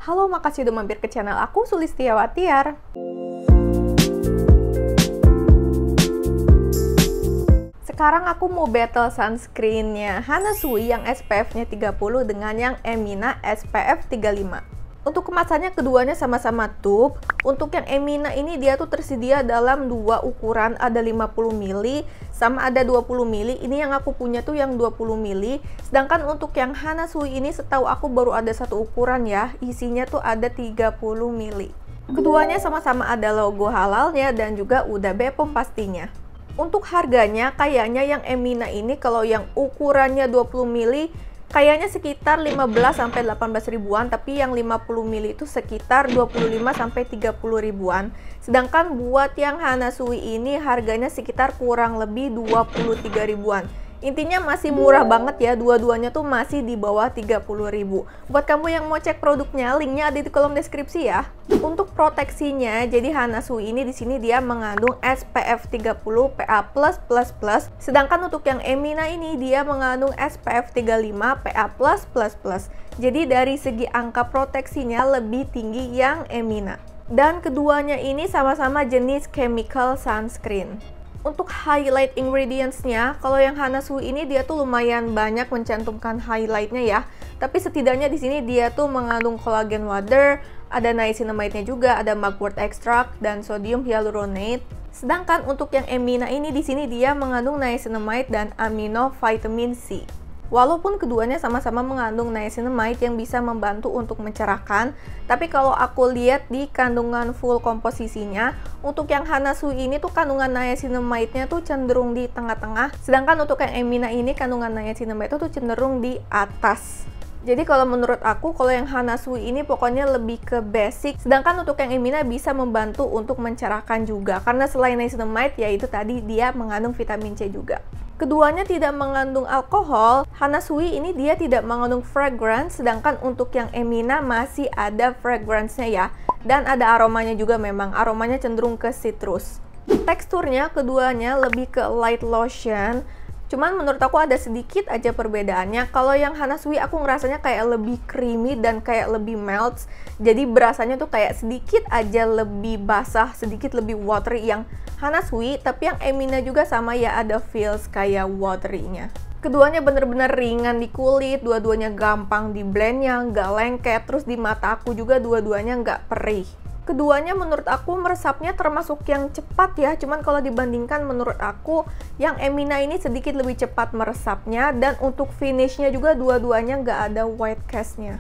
Halo, makasih udah mampir ke channel aku, Sulistiawati Tiar. Sekarang aku mau battle sunscreennya Hana Sui yang SPF-nya 30 dengan yang Emina SPF 35. Untuk kemasannya keduanya sama-sama tube. Untuk yang Emina ini dia tuh tersedia dalam dua ukuran, ada 50 ml sama ada 20 ml. Ini yang aku punya tuh yang 20 ml. Sedangkan untuk yang Hana Sui ini setahu aku baru ada satu ukuran ya. Isinya tuh ada 30 ml. Keduanya sama-sama ada logo halalnya dan juga udah BPOM pastinya. Untuk harganya kayaknya yang Emina ini kalau yang ukurannya 20 ml kayaknya sekitar 15-18 ribuan, tapi yang 50 ml itu sekitar 25-30 ribuan. Sedangkan buat yang Hana Sui ini harganya sekitar kurang lebih 23 ribuan. Intinya masih murah banget ya, dua-duanya tuh masih di bawah 30 ribu. Buat kamu yang mau cek produknya, linknya ada di kolom deskripsi ya. Untuk proteksinya, jadi Hana Sui ini di sini dia mengandung SPF 30 PA+++, sedangkan untuk yang Emina ini dia mengandung SPF 35 PA+++. Jadi dari segi angka proteksinya lebih tinggi yang Emina. Dan keduanya ini sama-sama jenis chemical sunscreen. Untuk highlight ingredients-nya, kalau yang Hana Sui ini dia tuh lumayan banyak mencantumkan highlight-nya ya. Tapi setidaknya di sini dia tuh mengandung collagen water, ada niacinamide-nya juga, ada mugwort extract dan sodium hyaluronate. Sedangkan untuk yang Emina ini di sini dia mengandung niacinamide dan amino vitamin C. Walaupun keduanya sama-sama mengandung niacinamide yang bisa membantu untuk mencerahkan, tapi kalau aku lihat di kandungan full komposisinya, untuk yang Hana Sui ini tuh kandungan niacinamide-nya tuh cenderung di tengah-tengah, sedangkan untuk yang Emina ini kandungan niacinamide tuh cenderung di atas. Jadi kalau menurut aku, kalau yang Hana Sui ini pokoknya lebih ke basic, sedangkan untuk yang Emina bisa membantu untuk mencerahkan juga, karena selain niacinamide, yaitu tadi dia mengandung vitamin C juga. Keduanya tidak mengandung alkohol. Hana Sui ini dia tidak mengandung fragrance, sedangkan untuk yang Emina masih ada fragrance-nya ya. Dan ada aromanya juga, memang aromanya cenderung ke citrus. Teksturnya keduanya lebih ke light lotion. Cuman menurut aku ada sedikit aja perbedaannya. Kalau yang Hana Sui aku ngerasanya kayak lebih creamy dan kayak lebih melts. Jadi berasanya tuh kayak sedikit aja lebih basah, sedikit lebih watery yang Hana Sui. Tapi yang Emina juga sama ya, ada feels kayak watery-nya. Keduanya bener-bener ringan di kulit, dua-duanya gampang di blendnya, nggak lengket. Terus di mata aku juga dua-duanya nggak perih. Keduanya menurut aku meresapnya termasuk yang cepat ya, cuman kalau dibandingkan menurut aku yang Emina ini sedikit lebih cepat meresapnya, dan untuk finishnya juga dua-duanya nggak ada white cast-nya.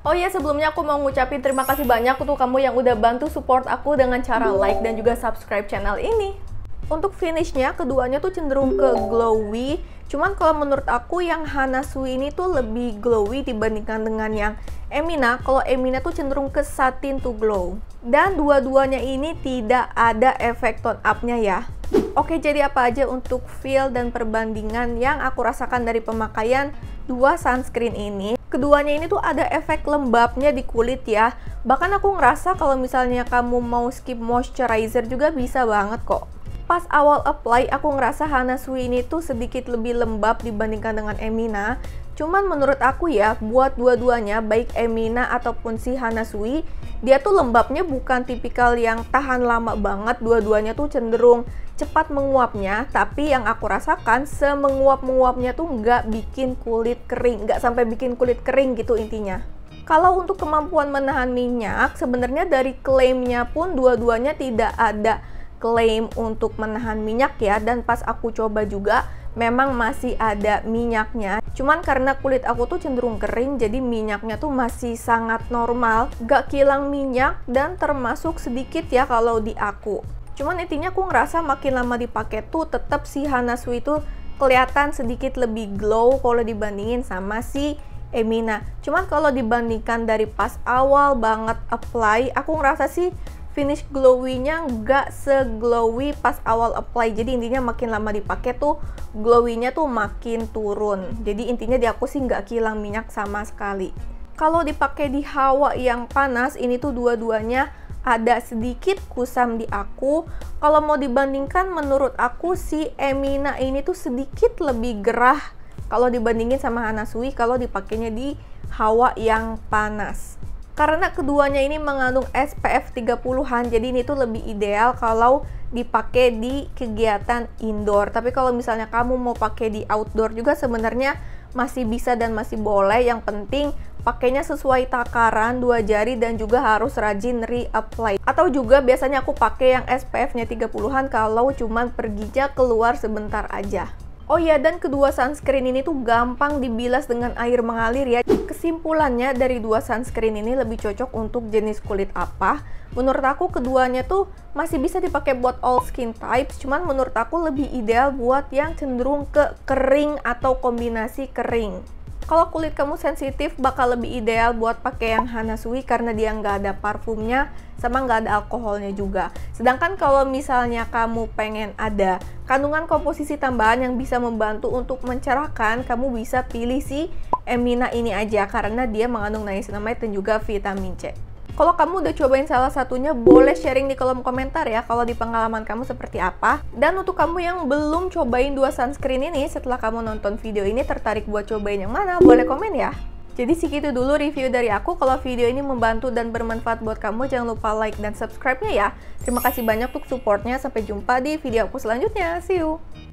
Oh iya, sebelumnya aku mau ngucapin terima kasih banyak untuk kamu yang udah bantu support aku dengan cara like dan juga subscribe channel ini. Untuk finishnya keduanya tuh cenderung ke glowy, cuman kalau menurut aku yang Hana Sui ini tuh lebih glowy dibandingkan dengan yang Emina. Kalau Emina tuh cenderung ke satin to glow. Dan dua-duanya ini tidak ada efek tone up-nya ya. Oke, jadi apa aja untuk feel dan perbandingan yang aku rasakan dari pemakaian dua sunscreen ini. Keduanya ini tuh ada efek lembabnya di kulit ya. Bahkan aku ngerasa kalau misalnya kamu mau skip moisturizer juga bisa banget kok. Pas awal apply, aku ngerasa Hana Sui ini tuh sedikit lebih lembab dibandingkan dengan Emina. Cuman menurut aku ya, buat dua-duanya, baik Emina ataupun si Hana Sui, dia tuh lembabnya bukan tipikal yang tahan lama banget. Dua-duanya tuh cenderung cepat menguapnya, tapi yang aku rasakan semenguap-menguapnya tuh nggak bikin kulit kering, nggak sampai bikin kulit kering gitu intinya. Kalau untuk kemampuan menahan minyak, sebenarnya dari klaimnya pun dua-duanya tidak ada klaim untuk menahan minyak ya, dan pas aku coba juga memang masih ada minyaknya. Cuman karena kulit aku tuh cenderung kering, jadi minyaknya tuh masih sangat normal, gak kilang minyak dan termasuk sedikit ya kalau di aku. Cuman intinya aku ngerasa makin lama dipakai tuh tetap si Hana Sui tuh kelihatan sedikit lebih glow kalau dibandingin sama si Emina. Cuman kalau dibandingkan dari pas awal banget apply, aku ngerasa sih finish glowy-nya nggak se-glowy pas awal apply. Jadi intinya makin lama dipakai tuh glowy-nya tuh makin turun. Jadi intinya di aku sih nggak kilang minyak sama sekali. Kalau dipakai di hawa yang panas, ini tuh dua-duanya ada sedikit kusam di aku. Kalau mau dibandingkan menurut aku si Emina ini tuh sedikit lebih gerah kalau dibandingin sama Hana Sui kalau dipakainya di hawa yang panas. Karena keduanya ini mengandung SPF 30-an, jadi ini tuh lebih ideal kalau dipakai di kegiatan indoor. Tapi kalau misalnya kamu mau pakai di outdoor juga sebenarnya masih bisa dan masih boleh. Yang penting pakainya sesuai takaran 2 jari dan juga harus rajin reapply. Atau juga biasanya aku pakai yang SPF-nya 30-an kalau cuman perginya keluar sebentar aja. Oh ya, dan kedua sunscreen ini tuh gampang dibilas dengan air mengalir ya. Kesimpulannya dari dua sunscreen ini lebih cocok untuk jenis kulit apa? Menurut aku keduanya tuh masih bisa dipakai buat all skin types, cuman menurut aku lebih ideal buat yang cenderung ke kering atau kombinasi kering. Kalau kulit kamu sensitif bakal lebih ideal buat pakai yang Hana Sui karena dia nggak ada parfumnya sama nggak ada alkoholnya juga. Sedangkan kalau misalnya kamu pengen ada kandungan komposisi tambahan yang bisa membantu untuk mencerahkan, kamu bisa pilih si Emina ini aja karena dia mengandung niacinamide dan juga vitamin C. Kalau kamu udah cobain salah satunya, boleh sharing di kolom komentar ya kalau di pengalaman kamu seperti apa. Dan untuk kamu yang belum cobain dua sunscreen ini, setelah kamu nonton video ini tertarik buat cobain yang mana, boleh komen ya. Jadi segitu dulu review dari aku. Kalau video ini membantu dan bermanfaat buat kamu, jangan lupa like dan subscribe-nya ya. Terima kasih banyak untuk supportnya. Sampai jumpa di video aku selanjutnya. See you!